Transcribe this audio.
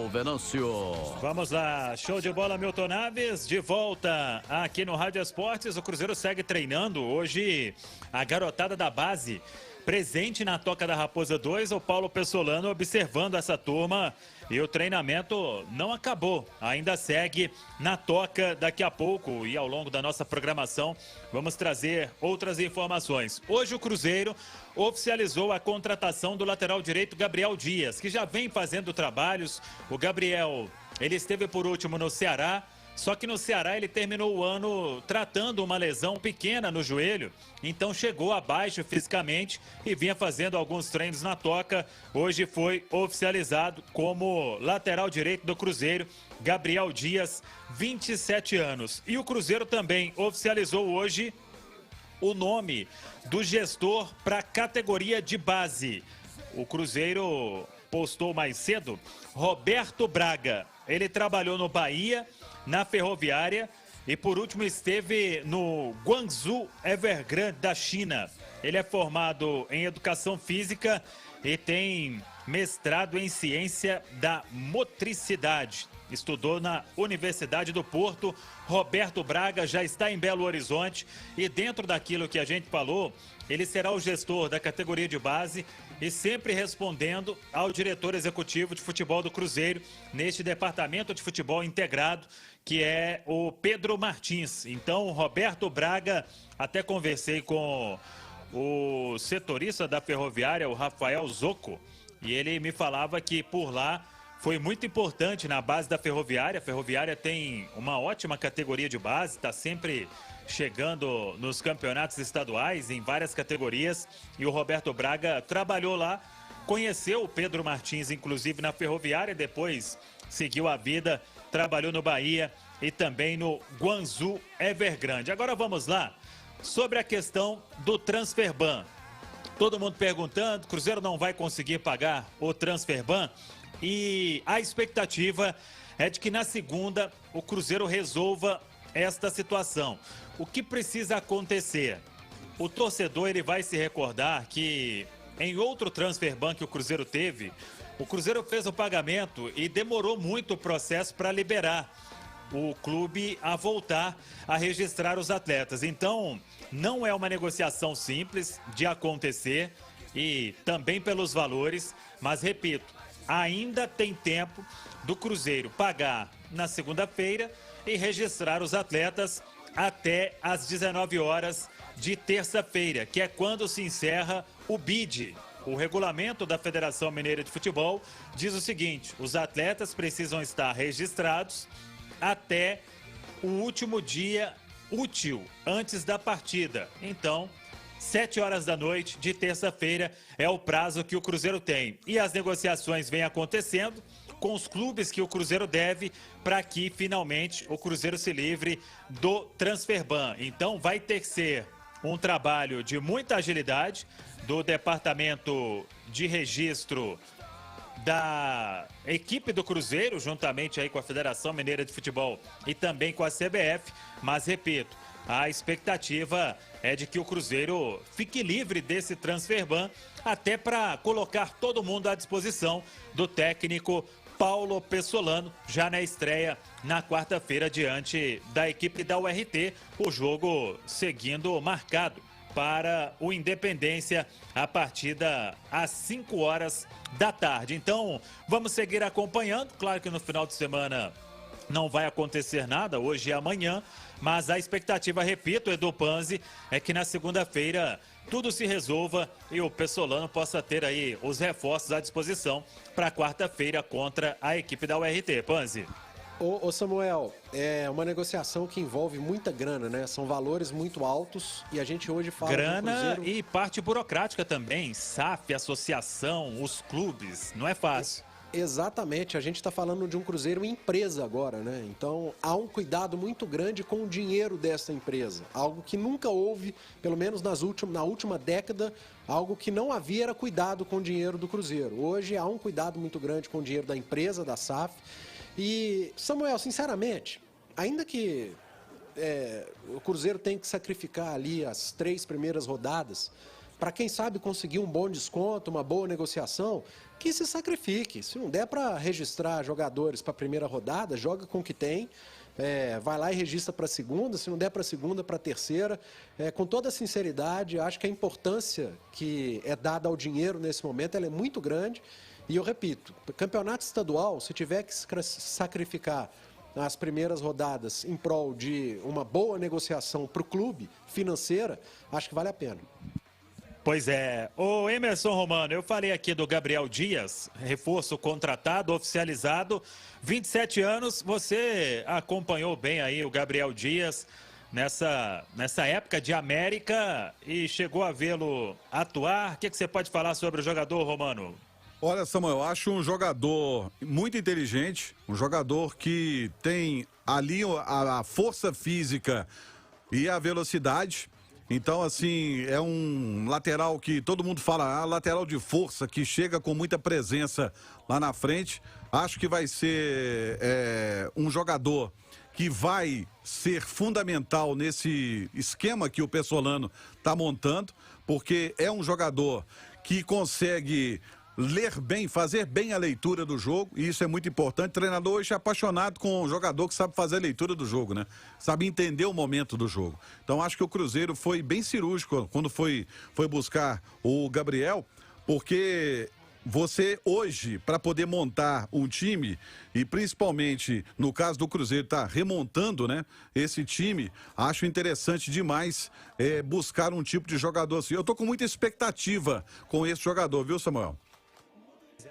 Venâncio. Vamos lá, show de bola, Milton Naves, de volta aqui no Rádio Esportes. O Cruzeiro segue treinando hoje a garotada da base presente na Toca da Raposa 2, o Paulo Pessolano observando essa turma e o treinamento não acabou, ainda segue na Toca daqui a pouco e ao longo da nossa programação vamos trazer outras informações. Hoje o Cruzeiro oficializou a contratação do lateral direito Gabriel Dias, que já vem fazendo trabalhos. O Gabriel, ele esteve por último no Ceará, só que no Ceará ele terminou o ano tratando uma lesão pequena no joelho, então chegou abaixo fisicamente e vinha fazendo alguns treinos na Toca. Hoje foi oficializado como lateral direito do Cruzeiro, Gabriel Dias, 27 anos. E o Cruzeiro também oficializou hoje o nome do gestor para a categoria de base. O Cruzeiro postou mais cedo Roberto Braga. Ele trabalhou no Bahia, na Ferroviária e por último esteve no Guangzhou Evergrande da China. Ele é formado em Educação Física e tem mestrado em Ciência da Motricidade. Estudou na Universidade do Porto. Roberto Braga já está em Belo Horizonte e dentro daquilo que a gente falou, ele será o gestor da categoria de base e sempre respondendo ao diretor executivo de futebol do Cruzeiro, neste departamento de futebol integrado, que é o Pedro Martins. Então, Roberto Braga, até conversei com o setorista da Ferroviária, o Rafael Zocco, e ele me falava que por lá foi muito importante na base da Ferroviária. A Ferroviária tem uma ótima categoria de base, está sempre chegando nos campeonatos estaduais, em várias categorias. E o Roberto Braga trabalhou lá, conheceu o Pedro Martins, inclusive na Ferroviária, depois seguiu a vida, trabalhou no Bahia e também no Guangzhou Evergrande. Agora vamos lá, sobre a questão do Transferban. Todo mundo perguntando, o Cruzeiro não vai conseguir pagar o Transferban? E a expectativa é de que na segunda o Cruzeiro resolva esta situação. O que precisa acontecer? O torcedor ele vai se recordar que em outro Transferban que o Cruzeiro teve, o Cruzeiro fez o pagamento e demorou muito o processo para liberar o clube a voltar a registrar os atletas. Então, não é uma negociação simples de acontecer e também pelos valores, mas repito, ainda tem tempo do Cruzeiro pagar na segunda-feira e registrar os atletas até às 19 horas de terça-feira, que é quando se encerra o BID. O regulamento da Federação Mineira de Futebol diz o seguinte: os atletas precisam estar registrados até o último dia útil antes da partida. Então, 7 horas da noite de terça-feira é o prazo que o Cruzeiro tem. E as negociações vêm acontecendo com os clubes que o Cruzeiro deve para que finalmente o Cruzeiro se livre do Transferban. Então vai ter que ser um trabalho de muita agilidade do departamento de registro da equipe do Cruzeiro, juntamente aí com a Federação Mineira de Futebol e também com a CBF, mas repito, a expectativa é de que o Cruzeiro fique livre desse Transferban, até para colocar todo mundo à disposição do técnico Paulo Pessolano, já na estreia na quarta-feira diante da equipe da URT, o jogo seguindo marcado para o Independência, a partida às 5 horas da tarde. Então, vamos seguir acompanhando. Claro que no final de semana não vai acontecer nada, hoje e amanhã, mas a expectativa, repito, Edu Panzi, é que na segunda-feira tudo se resolva e o Pessolano possa ter aí os reforços à disposição para quarta-feira contra a equipe da URT. Panzi. Ô Samuel, é uma negociação que envolve muita grana, né? São valores muito altos e a gente hoje fala grana do Cruzeiro... e parte burocrática também, SAF, associação, os clubes, não é fácil. Exatamente, a gente está falando de um Cruzeiro empresa agora, né? Então há um cuidado muito grande com o dinheiro dessa empresa. Algo que nunca houve, pelo menos na última década, algo que não havia era cuidado com o dinheiro do Cruzeiro. Hoje há um cuidado muito grande com o dinheiro da empresa, da SAF. E, Samuel, sinceramente, ainda que o Cruzeiro tem que sacrificar ali as 3 primeiras rodadas, para quem sabe conseguir um bom desconto, uma boa negociação, que se sacrifique. Se não der para registrar jogadores para a primeira rodada, joga com o que tem. Vai lá e registra para a segunda, se não der para a segunda, para a terceira. Com toda a sinceridade, acho que a importância que é dada ao dinheiro nesse momento ela é muito grande. E eu repito, campeonato estadual, se tiver que sacrificar as primeiras rodadas em prol de uma boa negociação para o clube financeira, acho que vale a pena. Pois é. Ô Emerson Romano, eu falei aqui do Gabriel Dias, reforço contratado, oficializado, 27 anos. Você acompanhou bem aí o Gabriel Dias nessa época de América e chegou a vê-lo atuar. O que você pode falar sobre o jogador, Romano? Olha, Samuel, eu acho um jogador muito inteligente, um jogador que tem ali a força física e a velocidade. Então, assim, é um lateral que todo mundo fala, lateral de força, que chega com muita presença lá na frente. Acho que vai ser um jogador que vai ser fundamental nesse esquema que o Pessolano está montando, porque é um jogador que consegue ler bem, fazer bem a leitura do jogo, e isso é muito importante. O treinador hoje é apaixonado com um jogador que sabe fazer a leitura do jogo, né? Sabe entender o momento do jogo. Então acho que o Cruzeiro foi bem cirúrgico quando foi buscar o Gabriel, porque você hoje, para poder montar um time, e principalmente no caso do Cruzeiro tá remontando, né, esse time, acho interessante demais buscar um tipo de jogador assim. Eu tô com muita expectativa com esse jogador, viu, Samuel?